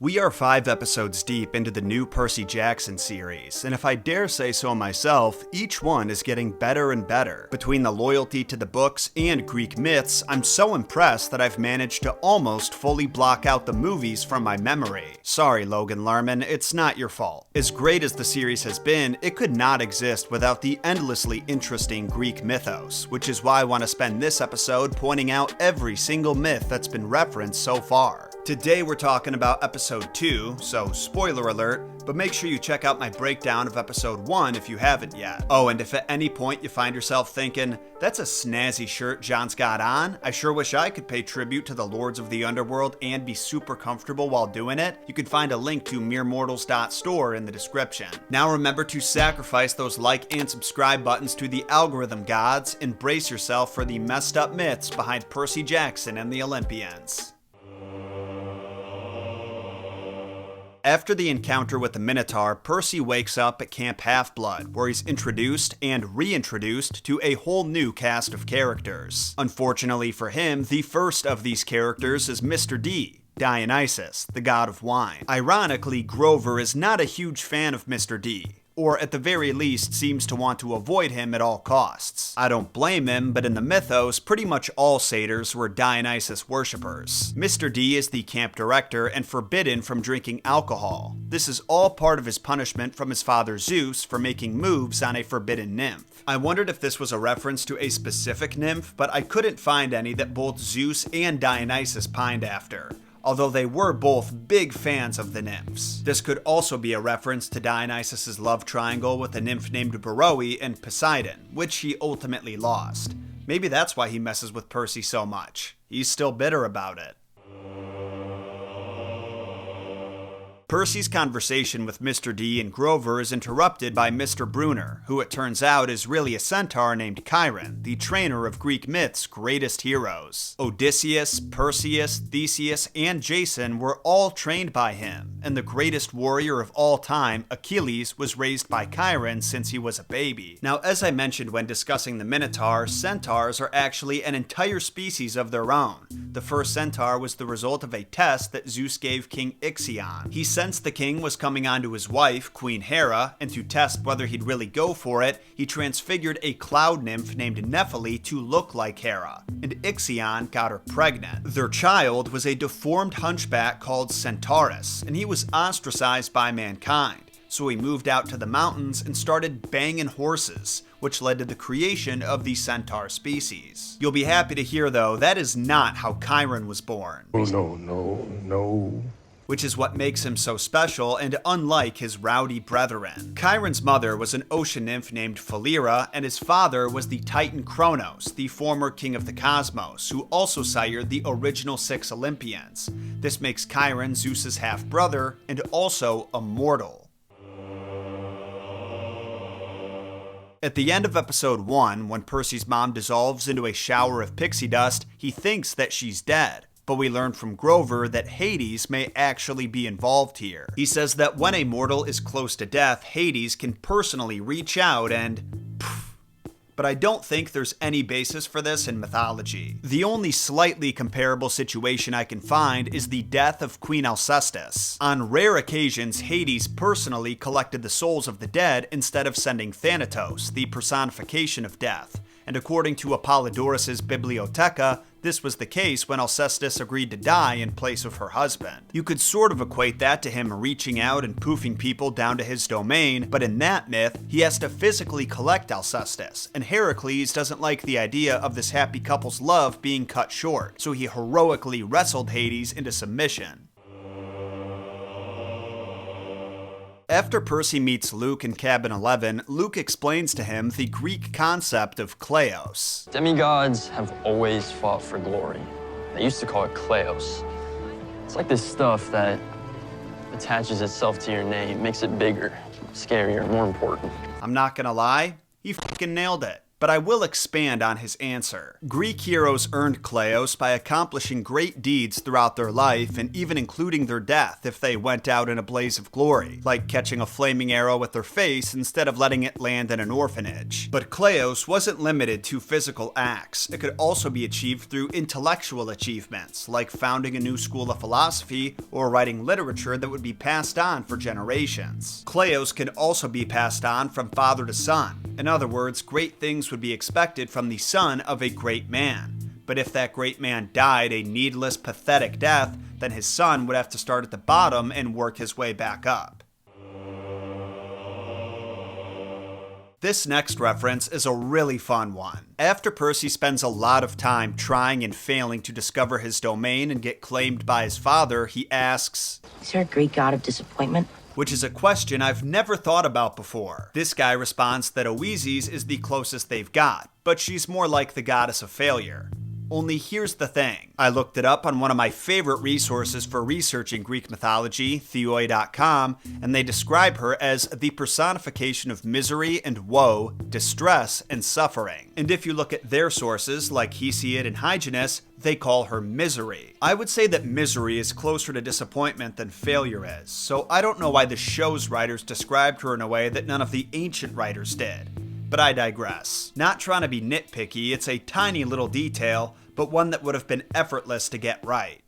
We are 5 episodes deep into the new Percy Jackson series, and if I dare say so myself, each one is getting better and better. Between the loyalty to the books and Greek myths, I'm so impressed that I've managed to almost fully block out the movies from my memory. Sorry, Logan Lerman, it's not your fault. As great as the series has been, it could not exist without the endlessly interesting Greek mythos, which is why I want to spend this episode pointing out every single myth that's been referenced so far. Today we're talking about episode 2, so spoiler alert, but make sure you check out my breakdown of episode 1 if you haven't yet. Oh, and if at any point you find yourself thinking, that's a snazzy shirt John's got on, I sure wish I could pay tribute to the Lords of the Underworld and be super comfortable while doing it, you can find a link to meremortals.store in the description. Now remember to sacrifice those like and subscribe buttons to the algorithm gods and brace yourself for the messed up myths behind Percy Jackson and the Olympians. After the encounter with the Minotaur, Percy wakes up at Camp Half-Blood, where he's introduced and reintroduced to a whole new cast of characters. Unfortunately for him, the first of these characters is Mr. D, Dionysus, the god of wine. Ironically, Grover is not a huge fan of Mr. D, or at the very least seems to want to avoid him at all costs. I don't blame him, but in the mythos, pretty much all satyrs were Dionysus worshippers. Mr. D is the camp director and forbidden from drinking alcohol. This is all part of his punishment from his father Zeus for making moves on a forbidden nymph. I wondered if this was a reference to a specific nymph, but I couldn't find any that both Zeus and Dionysus pined after, although they were both big fans of the nymphs. This could also be a reference to Dionysus' love triangle with a nymph named Beroe and Poseidon, which he ultimately lost. Maybe that's why he messes with Percy so much. He's still bitter about it. Percy's conversation with Mr. D and Grover is interrupted by Mr. Brunner, who it turns out is really a centaur named Chiron, the trainer of Greek myth's greatest heroes. Odysseus, Perseus, Theseus, and Jason were all trained by him, and the greatest warrior of all time, Achilles, was raised by Chiron since he was a baby. Now, as I mentioned when discussing the Minotaur, centaurs are actually an entire species of their own. The first centaur was the result of a test that Zeus gave King Ixion. He sensed the king was coming on to his wife, Queen Hera, and to test whether he'd really go for it, he transfigured a cloud nymph named Nephele to look like Hera, and Ixion got her pregnant. Their child was a deformed hunchback called Centaurus, and he was ostracized by mankind, so he moved out to the mountains and started banging horses, which led to the creation of the centaur species. You'll be happy to hear, though, that is not how Chiron was born. Oh, no. Which is what makes him so special and unlike his rowdy brethren. Chiron's mother was an ocean nymph named Philyra, and his father was the Titan Kronos, the former king of the cosmos, who also sired the original 6 Olympians. This makes Chiron Zeus's half-brother and also immortal. At the end of episode 1, when Percy's mom dissolves into a shower of pixie dust, he thinks that she's dead. But we learn from Grover that Hades may actually be involved here. He says that when a mortal is close to death, Hades can personally reach out and but I don't think there's any basis for this in mythology. The only slightly comparable situation I can find is the death of Queen Alcestis. On rare occasions, Hades personally collected the souls of the dead instead of sending Thanatos, the personification of death. And according to Apollodorus' Bibliotheca, this was the case when Alcestis agreed to die in place of her husband. You could sort of equate that to him reaching out and poofing people down to his domain, but in that myth, he has to physically collect Alcestis, and Heracles doesn't like the idea of this happy couple's love being cut short, so he heroically wrestled Hades into submission. After Percy meets Luke in Cabin 11, Luke explains to him the Greek concept of Kleos. Demigods have always fought for glory. They used to call it Kleos. It's like this stuff that attaches itself to your name, makes it bigger, scarier, more important. I'm not gonna lie, he fucking nailed it. but I will expand on his answer. Greek heroes earned Kleos by accomplishing great deeds throughout their life, and even including their death if they went out in a blaze of glory, like catching a flaming arrow with their face instead of letting it land in an orphanage. But Kleos wasn't limited to physical acts. It could also be achieved through intellectual achievements, like founding a new school of philosophy or writing literature that would be passed on for generations. Kleos can also be passed on from father to son. In other words, great things would be expected from the son of a great man. But if that great man died a needless, pathetic death, then his son would have to start at the bottom and work his way back up. This next reference is a really fun one. After Percy spends a lot of time trying and failing to discover his domain and get claimed by his father, he asks, "Is there a Greek god of disappointment?" Which is a question I've never thought about before. This guy responds that Oises is the closest they've got, but she's more like the goddess of failure. Only here's the thing. I looked it up on one of my favorite resources for researching Greek mythology, theoi.com, and they describe her as the personification of misery and woe, distress and suffering. And if you look at their sources, like Hesiod and Hyginus, they call her misery. I would say that misery is closer to disappointment than failure is, so I don't know why the show's writers described her in a way that none of the ancient writers did. But I digress. Not trying to be nitpicky, it's a tiny little detail, but one that would have been effortless to get right.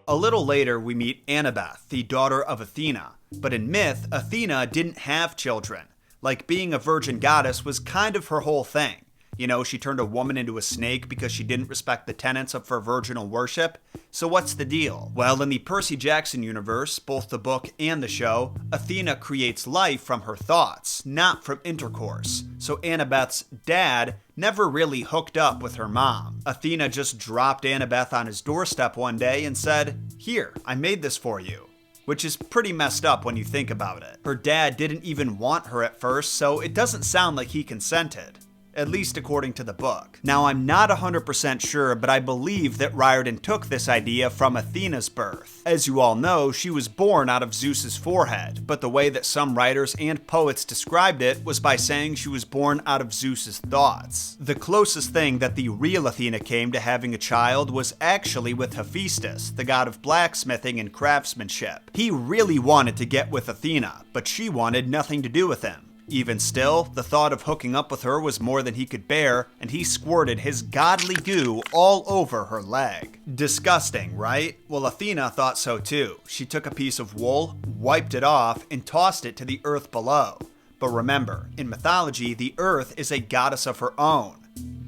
A little later, we meet Annabeth, the daughter of Athena. But in myth, Athena didn't have children. Like, being a virgin goddess was kind of her whole thing. You know, she turned a woman into a snake because she didn't respect the tenets of her virginal worship. So what's the deal? Well, in the Percy Jackson universe, both the book and the show, Athena creates life from her thoughts, not from intercourse. So Annabeth's dad never really hooked up with her mom. Athena just dropped Annabeth on his doorstep one day and said, "Here, I made this for you." Which is pretty messed up when you think about it. Her dad didn't even want her at first, so it doesn't sound like he consented. At least according to the book. Now, I'm not 100% sure, but I believe that Riordan took this idea from Athena's birth. As you all know, she was born out of Zeus's forehead, but the way that some writers and poets described it was by saying she was born out of Zeus's thoughts. The closest thing that the real Athena came to having a child was actually with Hephaestus, the god of blacksmithing and craftsmanship. He really wanted to get with Athena, but she wanted nothing to do with him. Even still, the thought of hooking up with her was more than he could bear, and he squirted his godly goo all over her leg. Disgusting, right? Well, Athena thought so too. She took a piece of wool, wiped it off, and tossed it to the earth below. But remember, in mythology, the earth is a goddess of her own,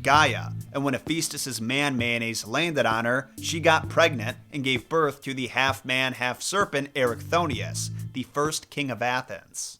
Gaia, and when Hephaestus' man mayonnaise landed on her, she got pregnant and gave birth to the half-man, half-serpent Erichthonius, the first king of Athens.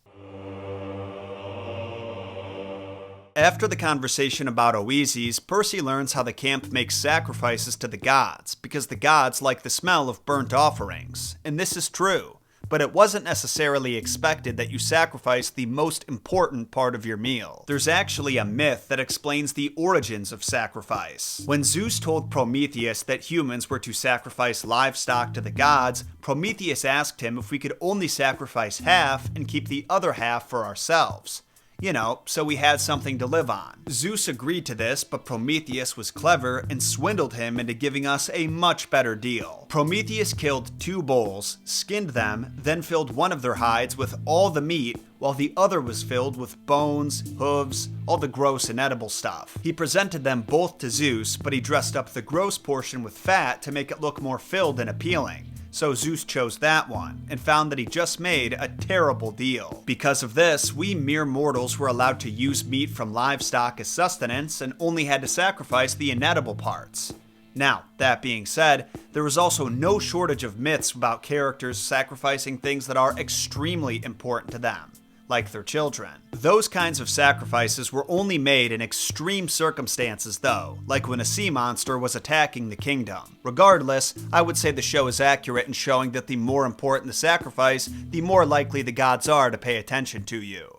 After the conversation about Oises, Percy learns how the camp makes sacrifices to the gods, because the gods like the smell of burnt offerings. And this is true, but it wasn't necessarily expected that you sacrifice the most important part of your meal. There's actually a myth that explains the origins of sacrifice. When Zeus told Prometheus that humans were to sacrifice livestock to the gods, Prometheus asked him if we could only sacrifice half and keep the other half for ourselves. You know, so we had something to live on. Zeus agreed to this, but Prometheus was clever and swindled him into giving us a much better deal. Prometheus killed 2 bulls, skinned them, then filled one of their hides with all the meat, while the other was filled with bones, hooves, all the gross and edible stuff. He presented them both to Zeus, but he dressed up the gross portion with fat to make it look more filled and appealing. So Zeus chose that one, and found that he just made a terrible deal. Because of this, we mere mortals were allowed to use meat from livestock as sustenance, and only had to sacrifice the inedible parts. Now, that being said, there was also no shortage of myths about characters sacrificing things that are extremely important to them, like their children. Those kinds of sacrifices were only made in extreme circumstances though, like when a sea monster was attacking the kingdom. Regardless, I would say the show is accurate in showing that the more important the sacrifice, the more likely the gods are to pay attention to you.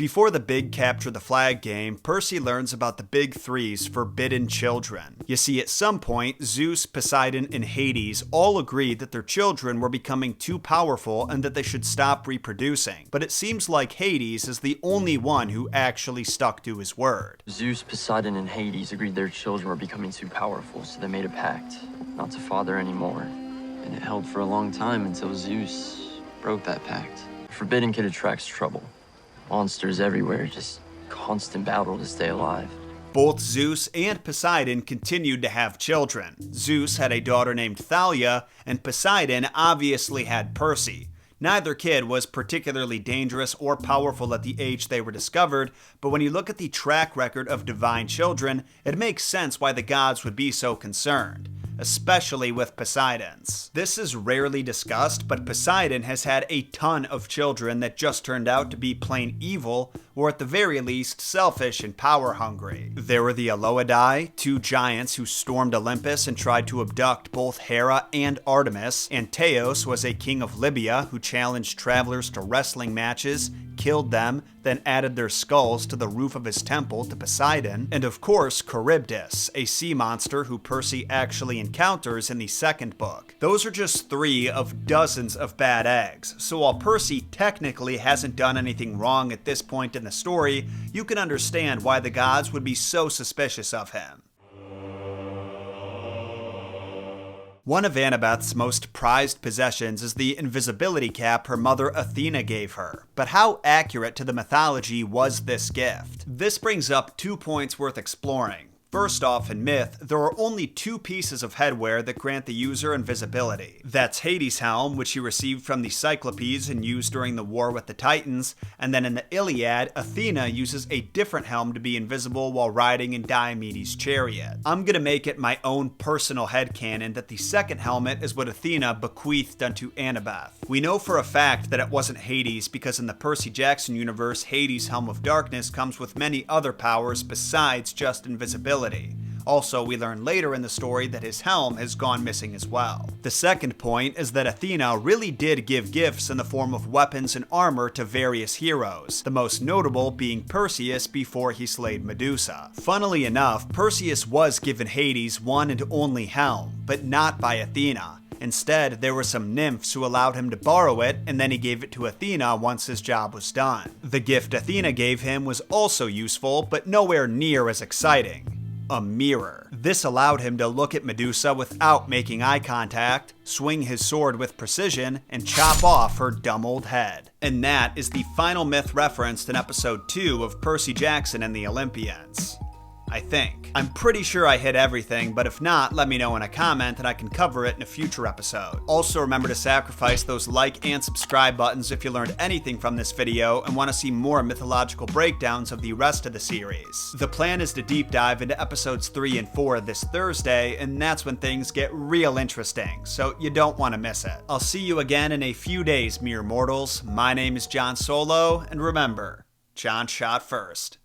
Before the big capture the flag game, Percy learns about the big three's forbidden children. You see, at some point, Zeus, Poseidon, and Hades all agreed that their children were becoming too powerful and that they should stop reproducing. But it seems like Hades is the only one who actually stuck to his word. Zeus, Poseidon, and Hades agreed their children were becoming too powerful, so they made a pact not to father anymore. And it held for a long time until Zeus broke that pact. A forbidden kid attracts trouble. Monsters everywhere, just constant battle to stay alive. Both Zeus and Poseidon continued to have children. Zeus had a daughter named Thalia, and Poseidon obviously had Percy. Neither kid was particularly dangerous or powerful at the age they were discovered, but when you look at the track record of divine children, it makes sense why the gods would be so concerned, especially with Poseidon's. This is rarely discussed, but Poseidon has had a ton of children that just turned out to be plain evil, or at the very least, selfish and power-hungry. There were the Aloidae, two giants who stormed Olympus and tried to abduct both Hera and Artemis. Antaeus was a king of Libya who challenged travelers to wrestling matches, killed them, then added their skulls to the roof of his temple to Poseidon. And of course, Charybdis, a sea monster who Percy actually encounters in the second book. Those are just 3 of dozens of bad eggs, so while Percy technically hasn't done anything wrong at this point in the story, you can understand why the gods would be so suspicious of him. One of Annabeth's most prized possessions is the invisibility cap her mother Athena gave her. But how accurate to the mythology was this gift? This brings up 2 points worth exploring. First off, in myth, there are only 2 pieces of headwear that grant the user invisibility. That's Hades' helm, which he received from the Cyclopes and used during the war with the Titans, and then in the Iliad, Athena uses a different helm to be invisible while riding in Diomedes' chariot. I'm gonna make it my own personal headcanon that the second helmet is what Athena bequeathed unto Annabeth. We know for a fact that it wasn't Hades because in the Percy Jackson universe, Hades' Helm of Darkness comes with many other powers besides just invisibility. Also, we learn later in the story that his helm has gone missing as well. The second point is that Athena really did give gifts in the form of weapons and armor to various heroes, the most notable being Perseus before he slayed Medusa. Funnily enough, Perseus was given Hades' one and only helm, but not by Athena. Instead, there were some nymphs who allowed him to borrow it, and then he gave it to Athena once his job was done. The gift Athena gave him was also useful, but nowhere near as exciting. A mirror. This allowed him to look at Medusa without making eye contact, swing his sword with precision, and chop off her dumb old head. And that is the final myth referenced in episode 2 of Percy Jackson and the Olympians. I think. I'm pretty sure I hit everything, but if not, let me know in a comment and I can cover it in a future episode. Also remember to sacrifice those like and subscribe buttons if you learned anything from this video and want to see more mythological breakdowns of the rest of the series. The plan is to deep dive into episodes 3 and 4 this Thursday, and that's when things get real interesting, so you don't want to miss it. I'll see you again in a few days, mere mortals. My name is John Solo, and remember, John shot first.